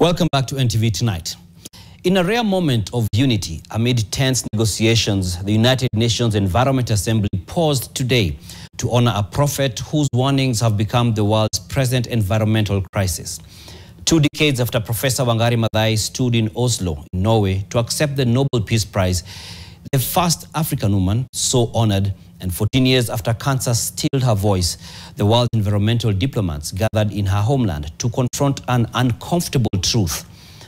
Welcome back to NTV Tonight. In a rare moment of unity amid tense negotiations, the United Nations Environment Assembly paused today to honor a prophet whose warnings have become the world's present environmental crisis. 2 decades after Professor Wangari Maathai stood in Oslo, in Norway, to accept the Nobel Peace Prize, the first African woman so honored, and 14 years after cancer stilled her voice, the world's environmental diplomats gathered in her homeland to confront an uncomfortable truth.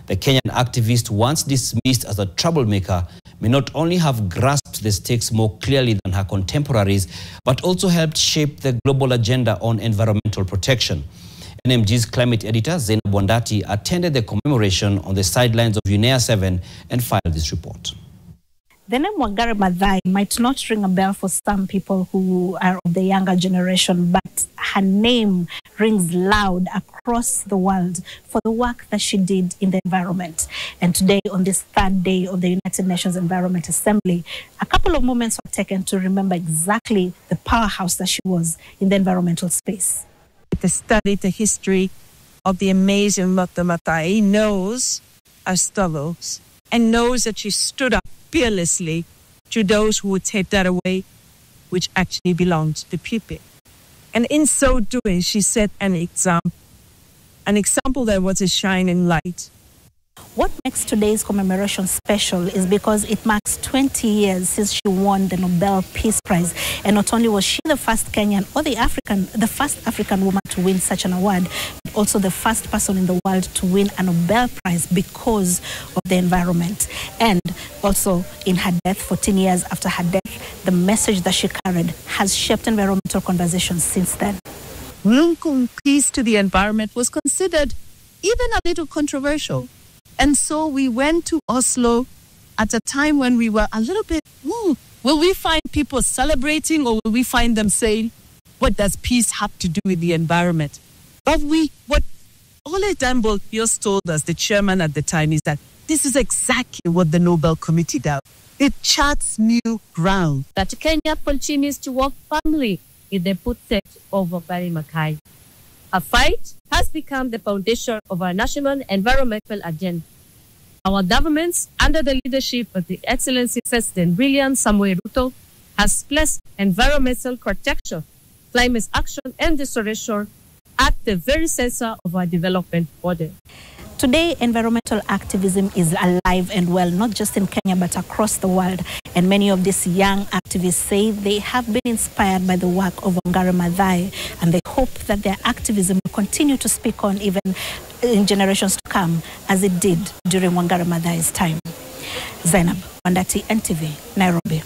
The Kenyan activist, once dismissed as a troublemaker, may not only have grasped the stakes more clearly than her contemporaries, but also helped shape the global agenda on environmental protection. NMG's climate editor, Wangari Maathai, attended the commemoration on the sidelines of UNEA 7 and filed this report. The name Wangari Maathai might not ring a bell for some people who are of the younger generation, but her name rings loud across the world for the work that she did in the environment. And today, on this 3rd day of the United Nations Environment Assembly, a couple of moments were taken to remember exactly the powerhouse that she was in the environmental space. To study the history of the amazing Wangari Maathai, knows her struggles and knows that she stood up fearlessly to those who would take that away, which actually belonged to the people. And in so doing, she set an example that was a shining light. What makes today's commemoration special is because it marks 20 years since she won the Nobel Peace Prize. And not only was she the first Kenyan or the first African woman to win such an award, but also the first person in the world to win a Nobel Prize because of the environment. And also in her death, 14 years after her death, the message that she carried has shaped environmental conversations since then. Linking peace to the environment was considered even a little controversial. And so we went to Oslo at a time when we were a little bit, will we find people celebrating or will we find them saying, what does peace have to do with the environment? But what Ole Damble just told us, the chairman at the time, is that this is exactly what the Nobel Committee does. It charts new ground. That Kenya continues to work firmly in the footsteps of Wangari Maathai. Her fight has become the foundation of our national environmental agenda. Our governments, under the leadership of the Excellency President William Samoei Ruto, has placed environmental protection, climate action, and restoration at the very center of our development model. Today, environmental activism is alive and well, not just in Kenya, but across the world. And many of these young activists say they have been inspired by the work of Wangari Maathai, and they hope that their activism will continue to speak on even in generations to come, as it did during Wangari Maathai's time. Zainab, Wandati, NTV, Nairobi.